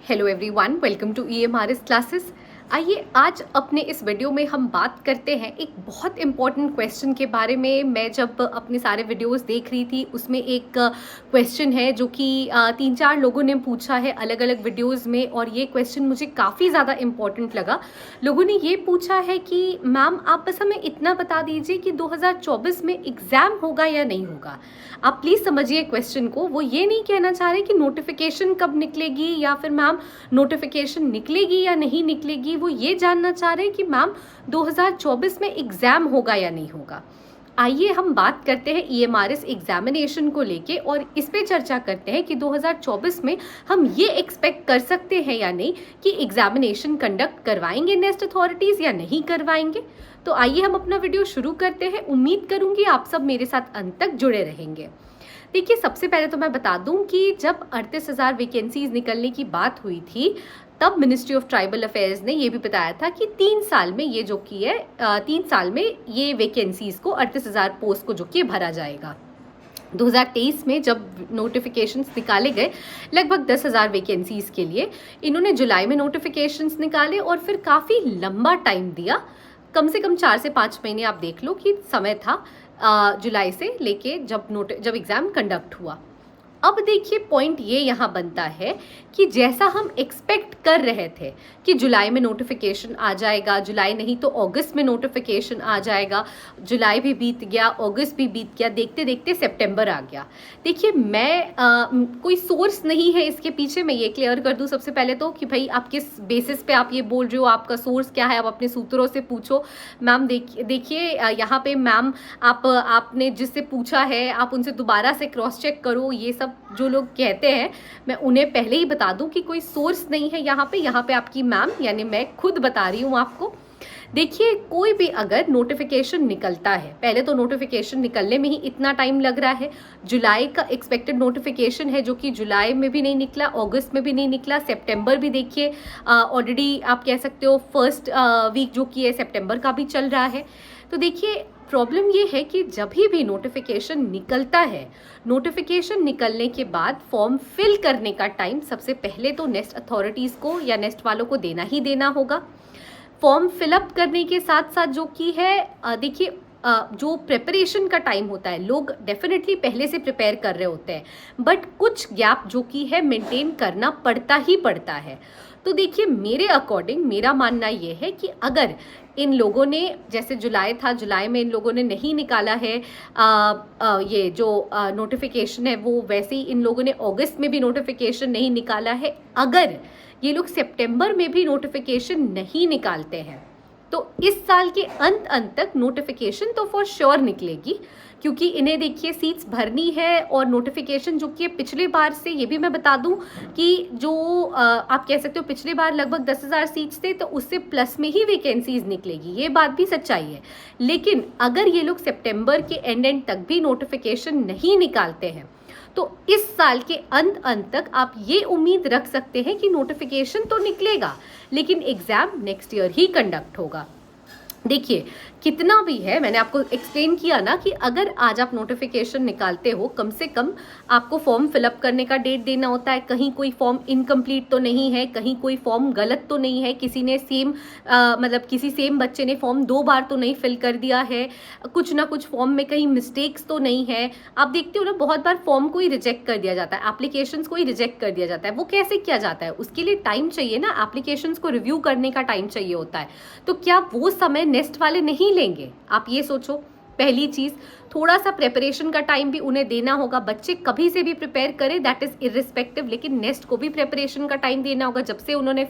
Hello everyone, welcome to EMRS classes. आइए आज अपने इस वीडियो में हम बात करते हैं एक बहुत इम्पॉर्टेंट क्वेश्चन के बारे में। मैं जब अपने सारे वीडियोस देख रही थी उसमें एक क्वेश्चन है जो कि 3-4 लोगों ने पूछा है अलग अलग वीडियोस में, और ये क्वेश्चन मुझे काफ़ी ज़्यादा इम्पॉर्टेंट लगा। लोगों ने ये पूछा है कि मैम आप बस हमें इतना बता दीजिए कि 2024 में एग्ज़ाम होगा या नहीं होगा। आप प्लीज़ समझिए क्वेश्चन को। वो ये नहीं कहना चाह रहे कि नोटिफिकेशन कब निकलेगी या फिर मैम नोटिफिकेशन निकलेगी या नहीं निकलेगी। वो ये जानना चाह रहे हैं कि मैम 2024 में एग्ज़ाम होगा या नहीं होगा। आइए हम बात करते हैं EMRS एग्जामिनेशन को लेके और इस पे चर्चा करते हैं कि 2024 में हम ये एक्सपेक्ट कर सकते हैं या नहीं कि एग्जामिनेशन कंडक्ट करवाएंगे नेस्ट अथॉरिटीज़ या नहीं करवाएंगे। तो आइए हम अपना वीडियो शुरू करते हैं। उम्मीद करूंगी आप सब मेरे साथ अंत तक जुड़े रहेंगे। देखिए, सबसे पहले तो मैं बता दूं कि जब 38,000 वैकेंसीज निकलने की बात हुई थी तब मिनिस्ट्री ऑफ ट्राइबल अफेयर्स ने ये भी बताया था कि 3 साल में ये जो कि है 3 साल में ये वैकेंसीज को 38,000 पोस्ट को जो कि भरा जाएगा। 2023 में जब नोटिफिकेशंस निकाले गए लगभग 10,000 वैकेंसीज के लिए, इन्होंने जुलाई में नोटिफिकेशंस निकाले और फिर काफ़ी लंबा टाइम दिया। कम से कम 4 से 5 महीने आप देख लो कि समय था जुलाई से लेके जब एग्ज़ाम कंडक्ट हुआ। अब देखिए, पॉइंट ये यहाँ बनता है कि जैसा हम एक्सपेक्ट कर रहे थे कि जुलाई में नोटिफिकेशन आ जाएगा, जुलाई नहीं तो अगस्त में नोटिफिकेशन आ जाएगा, जुलाई भी बीत गया, अगस्त भी बीत गया, देखते देखते सितंबर आ गया। देखिए, मैं कोई सोर्स नहीं है इसके पीछे, मैं ये क्लियर कर दूँ सबसे पहले तो कि भाई आप किस बेसिस पे आप ये बोल रहे हो, आपका सोर्स क्या है, आप अपने सूत्रों से पूछो। मैम देखिए यहाँ पे मैम आपने जिससे पूछा है आप उनसे दोबारा से क्रॉस चेक करो। ये सब जो लोग कहते हैं मैं उन्हें पहले ही बता दूं कि कोई सोर्स नहीं है यहाँ पे आपकी मैम यानी मैं खुद बता रही हूँ आपको। देखिए, कोई भी अगर नोटिफिकेशन निकलता है, पहले तो नोटिफिकेशन निकलने में ही इतना टाइम लग रहा है। जुलाई का एक्सपेक्टेड नोटिफिकेशन है जो कि जुलाई में भी नहीं निकला, अगस्त में भी नहीं निकला, सितंबर भी देखिए ऑलरेडी आप कह सकते हो फर्स्ट वीक जो कि है सितंबर का भी चल रहा है। तो देखिए, प्रॉब्लम ये है कि जब भी नोटिफिकेशन निकलता है, नोटिफिकेशन निकलने के बाद फॉर्म फिल करने का टाइम सबसे पहले तो नेस्ट अथॉरिटीज़ को या नेस्ट वालों को देना ही देना होगा। फॉर्म फिलअप करने के साथ साथ जो कि है देखिए जो प्रिपरेशन का टाइम होता है, लोग डेफिनेटली पहले से प्रिपेयर कर रहे होते हैं, बट कुछ गैप जो कि है मेंटेन करना पड़ता ही पड़ता है। तो देखिए, मेरे अकॉर्डिंग मेरा मानना ये है कि अगर इन लोगों ने, जैसे जुलाई था, जुलाई में इन लोगों ने नहीं निकाला है ये जो नोटिफिकेशन है, वो वैसे ही इन लोगों ने अगस्त में भी नोटिफिकेशन नहीं निकाला है। अगर ये लोग सितंबर में भी नोटिफिकेशन नहीं निकालते हैं तो इस साल के अंत तक नोटिफिकेशन तो फॉर श्योर निकलेगी, क्योंकि इन्हें देखिए सीट्स भरनी है। और नोटिफिकेशन जो कि पिछले बार से, ये भी मैं बता दूं कि जो आप कह सकते हो पिछले बार लगभग 10,000 सीट्स थे तो उससे प्लस में ही वैकेंसीज निकलेगी, ये बात भी सच्चाई है। लेकिन अगर ये लोग सितंबर के एंड तक भी नोटिफिकेशन नहीं निकालते हैं तो इस साल के अंत तक आप ये उम्मीद रख सकते हैं कि नोटिफिकेशन तो निकलेगा लेकिन एग्जाम नेक्स्ट ईयर ही कंडक्ट होगा। देखिए, कितना भी है, मैंने आपको एक्सप्लेन किया ना कि अगर आज आप नोटिफिकेशन निकालते हो, कम से कम आपको फॉर्म फिलअप करने का डेट देना होता है। कहीं कोई फॉर्म इनकम्प्लीट तो नहीं है, कहीं कोई फॉर्म गलत तो नहीं है, किसी ने किसी सेम बच्चे ने फॉर्म 2 बार तो नहीं फिल कर दिया है, कुछ ना कुछ फॉर्म में कहीं मिस्टेक्स तो नहीं है। आप देखते हो ना, बहुत बार फॉर्म को ही रिजेक्ट कर दिया जाता है, एप्लीकेशंस को ही रिजेक्ट कर दिया जाता है। वो कैसे किया जाता है? उसके लिए टाइम चाहिए ना, एप्लीकेशंस को रिव्यू करने का टाइम चाहिए होता है। तो क्या वो समय नेस्ट वाले नहीं लेंगे? आप ये सोचो। पहली चीज, थोड़ा सा प्रिपरेशन का टाइम भी उन्हें देना होगा। बच्चे कभी से भी प्रिपेयर करें, दैट इज इररिस्पेक्टिव, लेकिन नेस्ट को भी प्रिपरेशन का टाइम देना होगा। जब से उन्होंने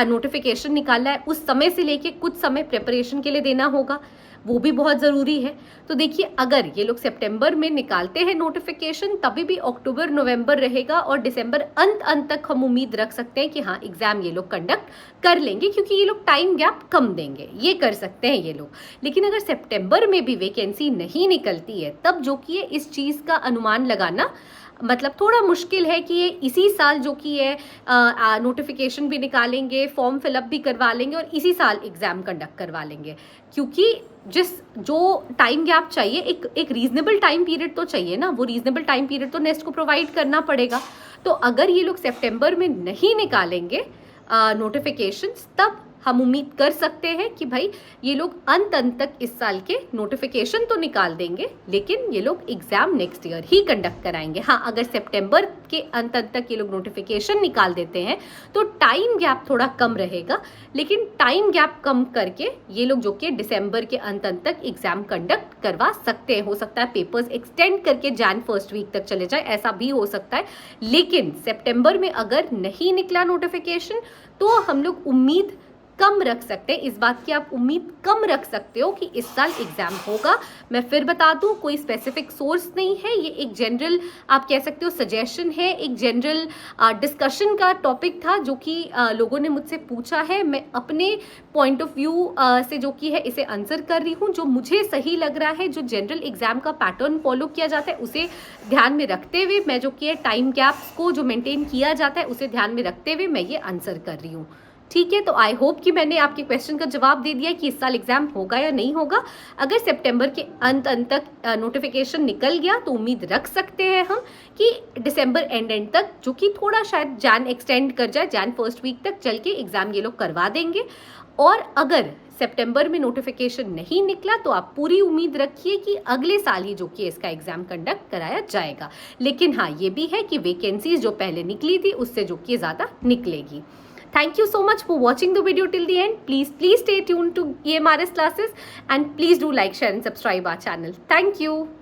नोटिफिकेशन निकाला है उस समय से लेके कुछ समय प्रिपरेशन के लिए देना होगा, वो भी बहुत ज़रूरी है। तो देखिए, अगर ये लोग सितंबर में निकालते हैं नोटिफिकेशन, तभी भी अक्टूबर नवंबर रहेगा और दिसंबर अंत तक हम उम्मीद रख सकते हैं कि हाँ, एग्जाम ये लोग कंडक्ट कर लेंगे, क्योंकि ये लोग टाइम गैप कम देंगे, ये कर सकते हैं ये लोग। लेकिन अगर सितंबर में भी वैकेंसी नहीं निकलती है तब जो कि है इस चीज़ का अनुमान लगाना मतलब थोड़ा मुश्किल है कि ये इसी साल जो कि है नोटिफिकेशन भी निकालेंगे, फॉर्म फिलअप भी करवा लेंगे और इसी साल एग्ज़ाम कंडक्ट करवा लेंगे, क्योंकि जो टाइम गैप चाहिए, एक रीजनेबल टाइम पीरियड तो चाहिए ना, वो रीजनेबल टाइम पीरियड तो नेस्ट को प्रोवाइड करना पड़ेगा। तो अगर ये लोग सितंबर में नहीं निकालेंगे नोटिफिकेशंस, तब हम उम्मीद कर सकते हैं कि भाई ये लोग अंत तक इस साल के नोटिफिकेशन तो निकाल देंगे, लेकिन ये लोग एग्जाम नेक्स्ट ईयर ही कंडक्ट कराएंगे। हाँ, अगर सितंबर के अंत तक ये लोग नोटिफिकेशन निकाल देते हैं तो टाइम गैप थोड़ा कम रहेगा, लेकिन टाइम गैप कम करके ये लोग जो कि दिसंबर के अंत तक एग्जाम कंडक्ट करवा सकते हैं। हो सकता है पेपर्स एक्सटेंड करके जैन फर्स्ट वीक तक चले जाए, ऐसा भी हो सकता है। लेकिन सितंबर में अगर नहीं निकला नोटिफिकेशन तो हम लोग उम्मीद कम रख सकते हैं, इस बात की आप उम्मीद कम रख सकते हो कि इस साल एग्जाम होगा। मैं फिर बता दूं, कोई स्पेसिफिक सोर्स नहीं है, ये एक जनरल आप कह सकते हो सजेशन है, एक जनरल डिस्कशन का टॉपिक था जो कि लोगों ने मुझसे पूछा है। मैं अपने पॉइंट ऑफ व्यू से जो कि है इसे आंसर कर रही हूँ, जो मुझे सही लग रहा है, जो जनरल एग्जाम का पैटर्न फॉलो किया जाता है उसे ध्यान में रखते हुए, मैं जो कि है टाइम गैप्स को जो मेंटेन किया जाता है उसे ध्यान में रखते हुए मैं ये आंसर कर रही हूँ। ठीक है, तो आई होप कि मैंने आपके क्वेश्चन का जवाब दे दिया कि इस साल एग्जाम होगा या नहीं होगा। अगर सितंबर के अंत तक नोटिफिकेशन निकल गया तो उम्मीद रख सकते हैं हम कि दिसंबर एंड तक, जो कि थोड़ा शायद जैन एक्सटेंड कर जाए, जैन फर्स्ट वीक तक चल के एग्जाम ये लोग करवा देंगे। और अगर सितंबर में नोटिफिकेशन नहीं निकला तो आप पूरी उम्मीद रखिए कि अगले साल ही जो कि इसका एग्जाम कंडक्ट कराया जाएगा। लेकिन हाँ, ये भी है कि वैकेंसीज जो पहले निकली थी उससे जो कि ज़्यादा निकलेगी। Thank you so much for watching the video till the end. Please stay tuned to EMRS classes and please do like, share and subscribe our channel. Thank you.